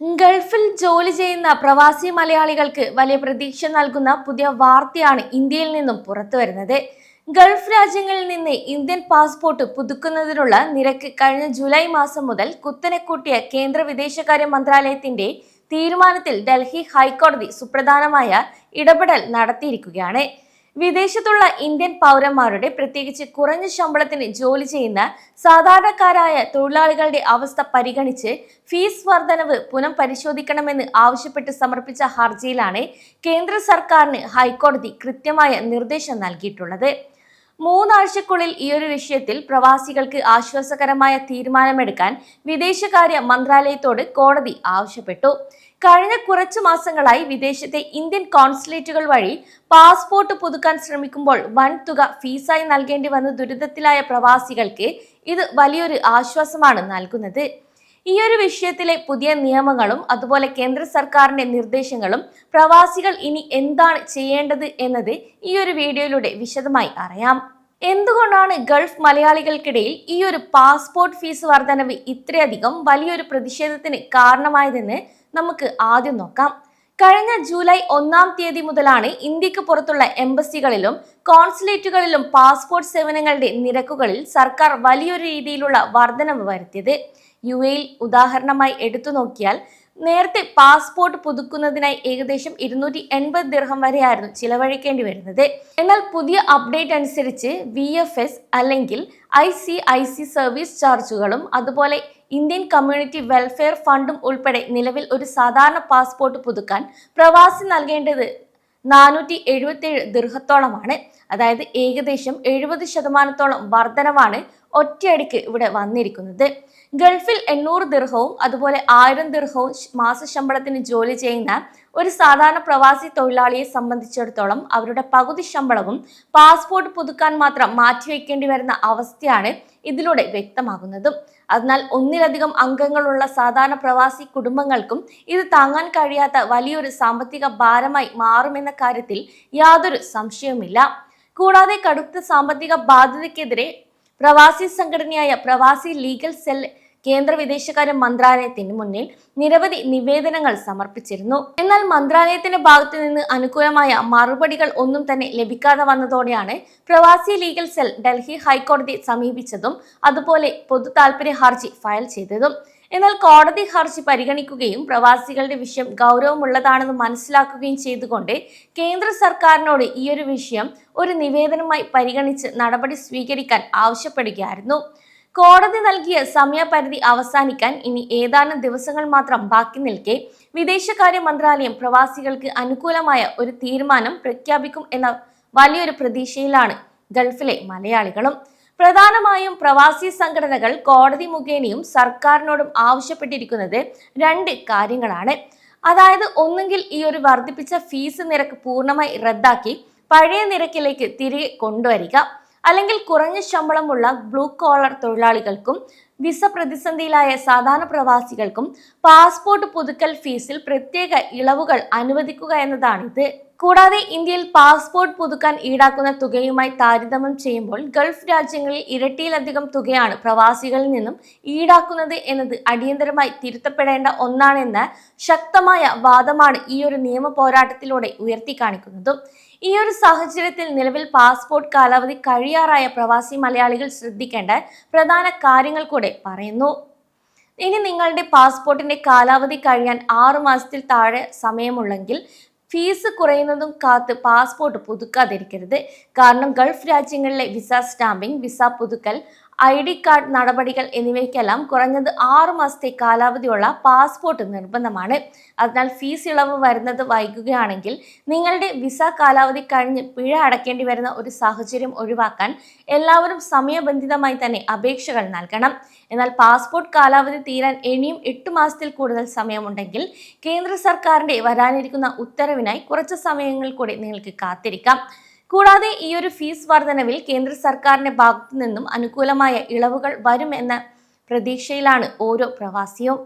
ഗൾഫിൽ ജോലി ചെയ്യുന്ന പ്രവാസി മലയാളികൾക്ക് വലിയ പ്രതീക്ഷ നൽകുന്ന പുതിയ വാർത്തയാണ് ഇന്ത്യയിൽ നിന്നും പുറത്തുവരുന്നത്. ഗൾഫ് രാജ്യങ്ങളിൽ നിന്ന് ഇന്ത്യൻ പാസ്പോർട്ട് പുതുക്കുന്നതിനുള്ള നിരക്ക് കഴിഞ്ഞ ജൂലൈ മാസം മുതൽ കുത്തനെ കൂട്ടിയ കേന്ദ്ര വിദേശകാര്യ മന്ത്രാലയത്തിന്റെ തീരുമാനത്തിൽ ഡൽഹി ഹൈക്കോടതി സുപ്രധാനമായ ഇടപെടൽ നടത്തിയിരിക്കുകയാണ്. വിദേശത്തുള്ള ഇന്ത്യൻ പൗരന്മാരുടെ പ്രത്യേകിച്ച് കുറഞ്ഞ ശമ്പളത്തിന് ജോലി ചെയ്യുന്ന സാധാരണക്കാരായ തൊഴിലാളികളുടെ അവസ്ഥ പരിഗണിച്ച് ഫീസ് വർധനവ് പുനഃപരിശോധിക്കണമെന്ന് ആവശ്യപ്പെട്ട് സമർപ്പിച്ച ഹർജിയിലാണ് കേന്ദ്ര സർക്കാരിന് ഹൈക്കോടതി കൃത്യമായ നിർദ്ദേശം നൽകിയിട്ടുള്ളത്. 3 ആഴ്ചക്കുള്ളിൽ ഈയൊരു വിഷയത്തിൽ പ്രവാസികൾക്ക് ആശ്വാസകരമായ തീരുമാനമെടുക്കാൻ വിദേശകാര്യ മന്ത്രാലയത്തോട് കോടതി ആവശ്യപ്പെട്ടു. കഴിഞ്ഞ കുറച്ചു മാസങ്ങളായി വിദേശത്തെ ഇന്ത്യൻ കോൺസുലേറ്റുകൾ വഴി പാസ്പോർട്ട് പുതുക്കാൻ ശ്രമിക്കുമ്പോൾ വൻ തുക ഫീസായി നൽകേണ്ടി വന്ന ദുരിതത്തിലായ പ്രവാസികൾക്ക് ഇത് വലിയൊരു ആശ്വാസമാണ് നൽകുന്നത്. ഈയൊരു വിഷയത്തിലെ പുതിയ നിയമങ്ങളും അതുപോലെ കേന്ദ്ര സർക്കാരിന്റെ നിർദ്ദേശങ്ങളും പ്രവാസികൾ ഇനി എന്താണ് ചെയ്യേണ്ടത് എന്നത് ഈ ഒരു വീഡിയോയിലൂടെ വിശദമായി അറിയാം. എന്തുകൊണ്ടാണ് ഗൾഫ് മലയാളികൾക്കിടയിൽ ഈ ഒരു പാസ്പോർട്ട് ഫീസ് വർധനവ് ഇത്രയധികം വലിയൊരു പ്രതിഷേധത്തിന് കാരണമായതെന്ന് നമുക്ക് ആദ്യം നോക്കാം. കഴിഞ്ഞ ജൂലൈ 1-ാം തീയതി മുതലാണ് ഇന്ത്യക്ക് പുറത്തുള്ള എംബസികളിലും കോൺസുലേറ്റുകളിലും പാസ്പോർട്ട് സേവനങ്ങളുടെ നിരക്കുകളിൽ സർക്കാർ വലിയൊരു രീതിയിലുള്ള വർധനവ് വരുത്തിയത്. UAE ഉദാഹരണമായി എടുത്തു നോക്കിയാൽ നേരത്തെ പാസ്പോർട്ട് പുതുക്കുന്നതിനായി ഏകദേശം 280 ദിർഹം വരെയായിരുന്നു ചിലവഴിക്കേണ്ടി വരുന്നത്. എന്നാൽ പുതിയ അപ്ഡേറ്റ് അനുസരിച്ച് VFS അല്ലെങ്കിൽ ICIC സർവീസ് ചാർജുകളും അതുപോലെ ഇന്ത്യൻ കമ്മ്യൂണിറ്റി വെൽഫെയർ ഫണ്ടും ഉൾപ്പെടെ നിലവിൽ ഒരു സാധാരണ പാസ്പോർട്ട് പുതുക്കാൻ പ്രവാസി നൽകേണ്ടത് 477 ദിർഹത്തോളമാണ്. അതായത് ഏകദേശം 70% വർധനവാണ് ഒറ്റയടിക്ക് ഇവിടെ വന്നിരിക്കുന്നത്. ഗൾഫിൽ 800 ദിർഹവും അതുപോലെ 1000 ദിർഹവും മാസശമ്പളത്തിന് ജോലി ചെയ്യുന്ന ഒരു സാധാരണ പ്രവാസി തൊഴിലാളിയെ സംബന്ധിച്ചിടത്തോളം അവരുടെ പകുതി ശമ്പളവും പാസ്പോർട്ട് പുതുക്കാൻ മാത്രം മാറ്റിവെക്കേണ്ടി വരുന്ന അവസ്ഥയാണ് ഇതിലൂടെ വ്യക്തമാകുന്നതും. അതിനാൽ ഒന്നിലധികം അംഗങ്ങളുള്ള സാധാരണ പ്രവാസി കുടുംബങ്ങൾക്കും ഇത് താങ്ങാൻ കഴിയാത്ത വലിയൊരു സാമ്പത്തിക ഭാരമായി മാറുമെന്ന കാര്യത്തിൽ യാതൊരു സംശയവുമില്ല. കൂടാതെ കടുത്ത സാമ്പത്തിക ബാധ്യതയ്ക്കെതിരെ പ്രവാസി സംഘടനയായ പ്രവാസി ലീഗൽ സെൽ കേന്ദ്ര വിദേശകാര്യ മന്ത്രാലയത്തിന് മുന്നിൽ നിരവധി നിവേദനങ്ങൾ സമർപ്പിച്ചിരുന്നു. എന്നാൽ മന്ത്രാലയത്തിന്റെ ഭാഗത്തു നിന്ന് അനുകൂലമായ മറുപടികൾ ഒന്നും തന്നെ ലഭിക്കാതെ വന്നതോടെയാണ് പ്രവാസി ലീഗൽ സെൽ ഡൽഹി ഹൈക്കോടതിയെ സമീപിച്ചതും അതുപോലെ പൊതു താൽപര്യ ഹർജി ഫയൽ ചെയ്തതും. എന്നാൽ കോടതി ഹർജി പരിഗണിക്കുകയും പ്രവാസികളുടെ വിഷയം ഗൗരവമുള്ളതാണെന്ന് മനസ്സിലാക്കുകയും ചെയ്തുകൊണ്ട് കേന്ദ്ര സർക്കാരിനോട് ഈയൊരു വിഷയം ഒരു നിവേദനമായി പരിഗണിച്ച് നടപടി സ്വീകരിക്കാൻ ആവശ്യപ്പെടുകയായിരുന്നു. കോടതി നൽകിയ സമയപരിധി അവസാനിക്കാൻ ഇനി ഏതാനും ദിവസങ്ങൾ മാത്രം ബാക്കി നിൽക്കെ വിദേശകാര്യ മന്ത്രാലയം പ്രവാസികൾക്ക് അനുകൂലമായ ഒരു തീരുമാനം പ്രഖ്യാപിക്കും എന്ന വലിയൊരു പ്രതീക്ഷയിലാണ് ഗൾഫിലെ മലയാളികളും. പ്രധാനമായും പ്രവാസി സംഘടനകൾ കോടതി മുഖേനയും സർക്കാരിനോടും ആവശ്യപ്പെട്ടിരിക്കുന്നത് 2 കാര്യങ്ങളാണ്. അതായത് ഒന്നുകിൽ ഈ ഒരു വർദ്ധിപ്പിച്ച ഫീസ് നിരക്ക് പൂർണ്ണമായി റദ്ദാക്കി പഴയ നിരക്കിലേക്ക് തിരികെ കൊണ്ടുവരിക, അല്ലെങ്കിൽ കുറഞ്ഞ ശമ്പളമുള്ള ബ്ലൂ കോളർ തൊഴിലാളികൾക്കും വിസ പ്രതിസന്ധിയിലായ സാധാരണ പ്രവാസികൾക്കും പാസ്പോർട്ട് പുതുക്കൽ ഫീസിൽ പ്രത്യേക ഇളവുകൾ അനുവദിക്കുക എന്നതാണിത്. കൂടാതെ ഇന്ത്യയിൽ പാസ്പോർട്ട് പുതുക്കാൻ ഈടാക്കുന്ന തുകയുമായി താരതമ്യം ചെയ്യുമ്പോൾ ഗൾഫ് രാജ്യങ്ങളിൽ ഇരട്ടിയിലധികം തുകയാണ് പ്രവാസികളിൽ നിന്നും ഈടാക്കുന്നത് എന്നത് അടിയന്തരമായി തിരുത്തപ്പെടേണ്ട ഒന്നാണെന്ന ശക്തമായ വാദമാണ് ഈ ഒരു നിയമ പോരാട്ടത്തിലൂടെ ഉയർത്തി കാണിക്കുന്നതും. ഈ ഒരു സാഹചര്യത്തിൽ നിലവിൽ പാസ്പോർട്ട് കാലാവധി കഴിയാറായ പ്രവാസി മലയാളികൾ ശ്രദ്ധിക്കേണ്ട പ്രധാന കാര്യങ്ങൾ കൂടെ പറയുന്നു. ഇനി നിങ്ങളുടെ പാസ്പോർട്ടിന്റെ കാലാവധി കഴിയാൻ 6 മാസത്തിൽ താഴെ സമയമുള്ളെങ്കിൽ ഫീസ് കുറയുന്നതും കാത്ത് പാസ്പോർട്ട് പുതുക്കാതിരിക്കരുത്. കാരണം ഗൾഫ് രാജ്യങ്ങളിലെ വിസ സ്റ്റാമ്പിംഗ്, വിസ പുതുക്കൽ, ID കാർഡ് നടപടികൾ എന്നിവയ്ക്കെല്ലാം കുറഞ്ഞത് 6 മാസത്തെ കാലാവധിയുള്ള പാസ്പോർട്ട് നിർബന്ധമാണ്. അതിനാൽ ഫീസ് ഇളവ് വരുന്നത് വൈകുകയാണെങ്കിൽ നിങ്ങളുടെ വിസ കാലാവധി കഴിഞ്ഞ് പിഴ അടയ്ക്കേണ്ടി വരുന്ന ഒരു സാഹചര്യം ഒഴിവാക്കാൻ എല്ലാവരും സമയബന്ധിതമായി തന്നെ അപേക്ഷകൾ നൽകണം. എന്നാൽ പാസ്പോർട്ട് കാലാവധി തീരാൻ ഇനിയും 8 മാസത്തിൽ കൂടുതൽ സമയമുണ്ടെങ്കിൽ കേന്ദ്ര സർക്കാരിന്റെ വരാനിരിക്കുന്ന ഉത്തരവിനായി കുറച്ച് സമയങ്ങൾ കൂടി നിങ്ങൾക്ക് കാത്തിരിക്കാം. കൂടാതെ ഈ ഒരു ഫീസ് വർധനവിൽ കേന്ദ്ര സർക്കാരിന്റെ ഭാഗത്തു നിന്നും അനുകൂലമായ ഇളവുകൾ വരുമെന്ന പ്രതീക്ഷയിലാണ് ഓരോ പ്രവാസിയും.